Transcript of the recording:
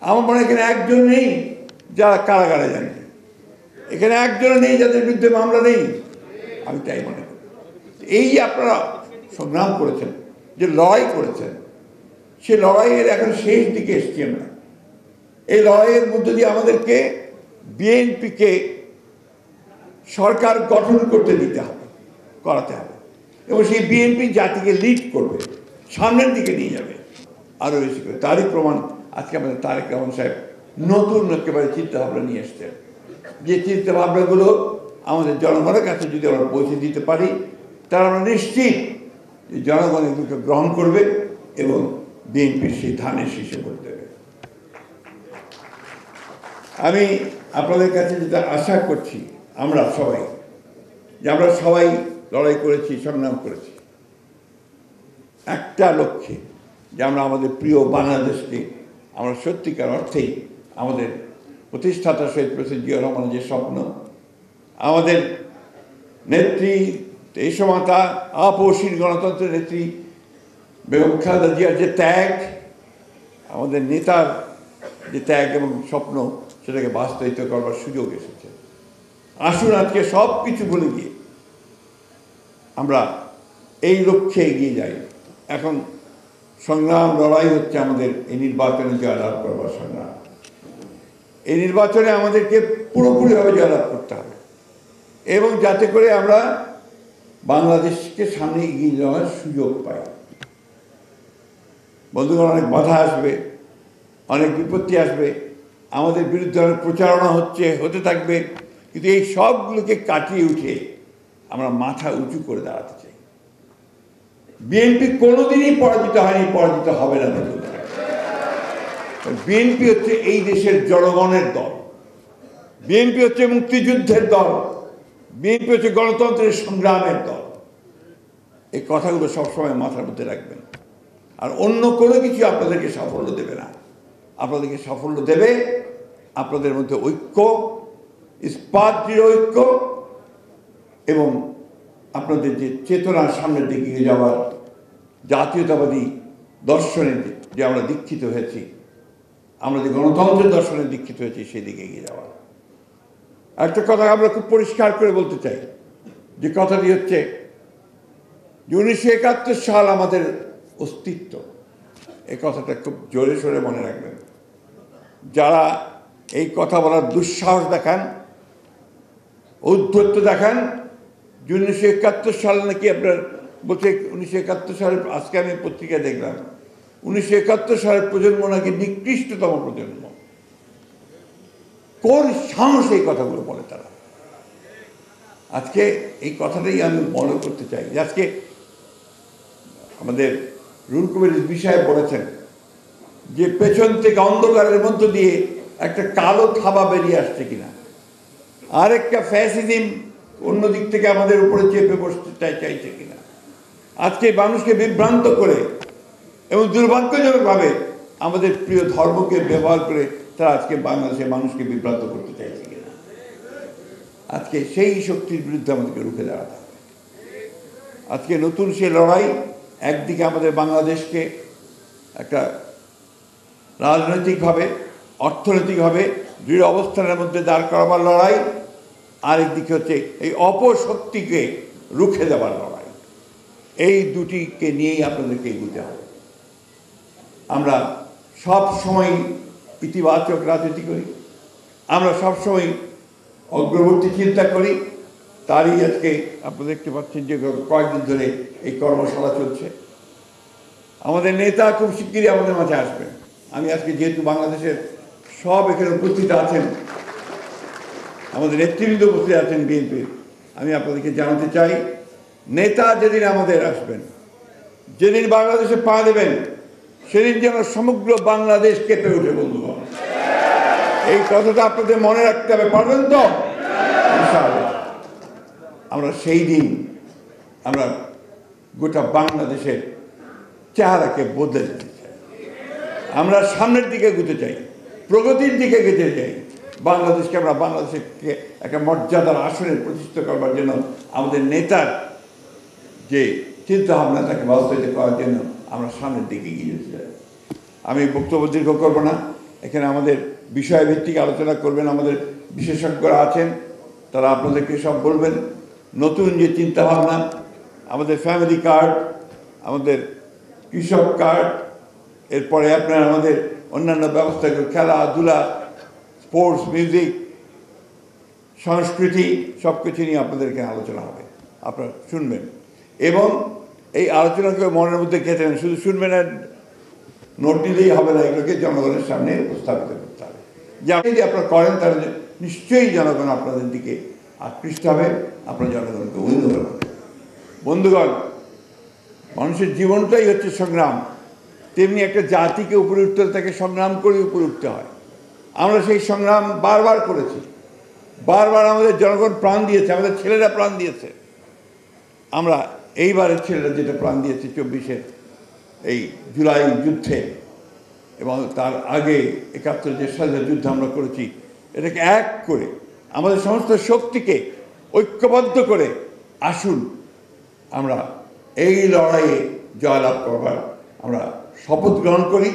আমার মনে হয় এখানে একজন নেই যারা কারাগারে জানে, এখানে একজন নেই যাদের বিরুদ্ধে মামলা নেই। আমি তাই মনে করি এই যে আপনারা সংগ্রাম করেছেন, যে লড়াই করেছেন, সে লড়াইয়ের এখন শেষ দিকে এসছি আমরা। এই লড়াইয়ের মধ্য দিয়ে আমাদেরকে বিএনপিকে সরকার গঠন করতে দিতে হবে, করাতে হবে, এবং সেই বিএনপি জাতিকে লিড করবে, সামনের দিকে নিয়ে যাবে আরও বেশি করে। তারই প্রমাণ আজকে আমাদের তারেক রহমান সাহেব নতুন একেবারে চিন্তাভাবনা নিয়ে এসছেন, যে চিন্তাভাবনাগুলো আমাদের জনগণের কাছে যদি আমরা পৌঁছে দিতে পারি, তারা আমরা নিশ্চিত যে জনগণ এগুলোকে গ্রহণ করবে এবং বিএনপির সেই ধানের শীর্ষে করে দেবে। আমি আপনাদের কাছে যেটা আশা করছি, আমরা সবাই লড়াই করেছি, সংগ্রাম করেছি একটা লক্ষ্যে, যে আমরা আমাদের প্রিয় বাংলাদেশকে আমরা সত্যিকার অর্থেই আমাদের প্রতিষ্ঠাতা শহীদ প্রেসিডেন্ট জিয়া রহমানের যে স্বপ্ন, আমাদের নেত্রী দেশমাতা আপসীর গণতন্ত্রের নেত্রী বেগম খালেদা জিয়ার যে ত্যাগ, আমাদের নেতার যে ত্যাগ এবং স্বপ্ন, সেটাকে বাস্তবায়িত করবার সুযোগ এসেছে। আসুন আজকে সব কিছু ভুলে গিয়ে আমরা এই লক্ষ্যে এগিয়ে যাই। এখন সংগ্রাম লড়াই হচ্ছে আমাদের এই নির্বাচনে জয়লাভ করবার সংগ্রাম। এই নির্বাচনে আমাদেরকে পুরোপুরিভাবে জয়লাভ করতে হবে, এবং যাতে করে আমরা বাংলাদেশকে সামনে এগিয়ে যাওয়ার সুযোগ পাই। বন্ধুগণ, অনেক বাধা আসবে, অনেক বিপত্তি আসবে, আমাদের বিরুদ্ধে অনেক প্রচারণা হতে থাকবে, কিন্তু এই সবগুলোকে কাটিয়ে উঠে আমরা মাথা উঁচু করে দাঁড়াতে চাই। বিএনপি কোনোদিনই পরাজিত হয়নি, পরাজিত হবে না। বিএনপি হচ্ছে এই দেশের জনগণের দল, বিএনপি হচ্ছে মুক্তিযুদ্ধের দল, বিএনপি হচ্ছে গণতন্ত্রের সংগ্রামের দল। এই কথাগুলো সবসময় মাথার মধ্যে রাখবেন। আর অন্য কোনো কিছু আপনাদেরকে সাফল্য দেবে না। আপনাদেরকে সাফল্য দেবে আপনাদের মধ্যে ঐক্য, ইস্পাত দৃঢ় ঐক্য, এবং আপনাদের যে চেতনার সামনের দিকে এগিয়ে যাওয়ার জাতীয়তাবাদী দর্শনে যে আমরা দীক্ষিত হয়েছি, আমরা যে গণতন্ত্রের দর্শনে দীক্ষিত হয়েছি, সেই দিকে এগিয়ে যাওয়া। একটা কথা আমরা খুব পরিষ্কার করে বলতে চাই, যে কথাটি হচ্ছে যে 1971 সাল আমাদের অস্তিত্ব। এই কথাটা খুব জোরে সোরে মনে রাখবেন। যারা এই কথা বলার দুঃসাহস দেখান, ঔদ্ধত্য দেখান, 1971 সাল নাকি আপনার বলছে, 1971 সালের, আজকে আমি পত্রিকায় দেখলাম 1971 সালের প্রজন্ম নাকি নিকৃষ্টতম প্রজন্ম। কোন সাহস এই কথাগুলো বলে তারা? আজকে এই কথাটাই আমি মনে করতে চাই, যে আজকে আমাদের রুহুল কবির বিষয়ে বলেছেন যে পেছন থেকে অন্ধকারের মধ্য দিয়ে একটা কালো থাবা বেরিয়ে আসছে কিনা, আরেকটা ফ্যাসিজম অন্য দিক থেকে আমাদের উপরে চেপে বসতে চাইছে কিনা। আজকে মানুষকে বিভ্রান্ত করে এবং দুর্ভাগ্যজনকভাবে আমাদের প্রিয় ধর্মকে ব্যবহার করে তারা আজকে বাংলাদেশের মানুষকে বিভ্রান্ত করতে চাইছে কিনা। আজকে সেই শক্তির বিরুদ্ধে আমাদেরকে রুখে দাঁড়াতে হবে। আজকে নতুন সে লড়াই, একদিকে আমাদের বাংলাদেশকে একটা রাজনৈতিকভাবে, অর্থনৈতিকভাবে দৃঢ় অবস্থানের মধ্যে দাঁড় করাবার লড়াই, আরেকদিকে হচ্ছে এই অপশক্তিকে রুখে দেওয়ার লড়াই। এই দুটিকে নিয়েই আপনাদেরকে এগোতে হবে। আমরা সব সময় ইতিবাচক রাজনীতি করি, আমরা সবসময় অগ্রবর্তী চিন্তা করি। তারই আজকে আপনারা দেখতে পাচ্ছেন যে কয়েকদিন ধরে এই কর্মশালা চলছে। আমাদের নেতা খুব শিগগিরই আমাদের মাঝে আসবেন। আমি আজকে যেহেতু বাংলাদেশের সব এখানে উপস্থিত আছেন, আমাদের নেতৃবৃন্দ উপস্থিত আছেন বিএনপির, আমি আপনাদেরকে জানাতে চাই, নেতা যেদিন আমাদের আসবেন, যেদিন বাংলাদেশে পা দেবেন, সেদিন যেন সমগ্র বাংলাদেশ কেঁপে ওঠে। বন্ধুগণ, এই কথাটা আপনাদের মনে রাখতে হবে, পারবেন তো? ইনশাআল্লাহ আমরা সেই দিন আমরা গোটা বাংলাদেশের চেহারাকে বদলে দিতে চাই। আমরা সামনের দিকে এগোতে চাই, প্রগতির দিকে এগোতে চাই। বাংলাদেশকে আমরা বাংলাদেশকে একটা মর্যাদার আসনে প্রতিষ্ঠিত করবার জন্য আমাদের নেতার যে চিন্তাভাবনা, তাকে বাস্তবায়িত করার জন্য আমরা সামনের দিকে এগিয়ে যেতে চাই। আমি বক্তব্য দীর্ঘ করব না। এখানে আমাদের বিষয়ভিত্তিক আলোচনা করবেন, আমাদের বিশেষজ্ঞরা আছেন, তারা আপনাদেরকে সব বলবেন। নতুন যে চিন্তাভাবনা, আমাদের ফ্যামিলি কার্ড, আমাদের কৃষক কার্ড, এরপরে আপনার আমাদের অন্যান্য ব্যবস্থা, খেলাধুলা, স্পোর্টস, মিউজিক, সংস্কৃতি, সব কিছু নিয়ে আপনাদের এখানে আলোচনা হবে, আপনারা শুনবেন। এবং এই আলোচনাকে মনের মধ্যে গেঁথে নেন, শুধু শুনবেন আর নোট নিলেই হবে না, এগুলোকে জনগণের সামনে উপস্থাপিত করতে হবে। যে আপনি যদি আপনারা করেন তাহলে নিশ্চয়ই জনগণ আপনাদের দিকে আকৃষ্ট হবে, আপনার জনগণকে উন্নত হবে। বন্ধুগণ, মানুষের জীবনটাই হচ্ছে সংগ্রাম, তেমনি একটা জাতিকে উপরে উঠতে হলে তাকে সংগ্রাম করে উপরে উঠতে হয়। আমরা সেই সংগ্রাম বারবার করেছি, বারবার আমাদের জনগণ প্রাণ দিয়েছে, আমাদের ছেলেরা প্রাণ দিয়েছে। আমরা এইবারের ছেলেরা যেটা প্রাণ দিয়েছে 24-এর এই জুলাই যুদ্ধে, এবং তার আগে 71 যে স্বাধীনতা যুদ্ধ আমরা করেছি, এটাকে এক করে আমাদের সমস্ত শক্তিকে ঐক্যবদ্ধ করে আসুন আমরা এই লড়াইয়ে জয়লাভ করবার আমরা শপথ গ্রহণ করি।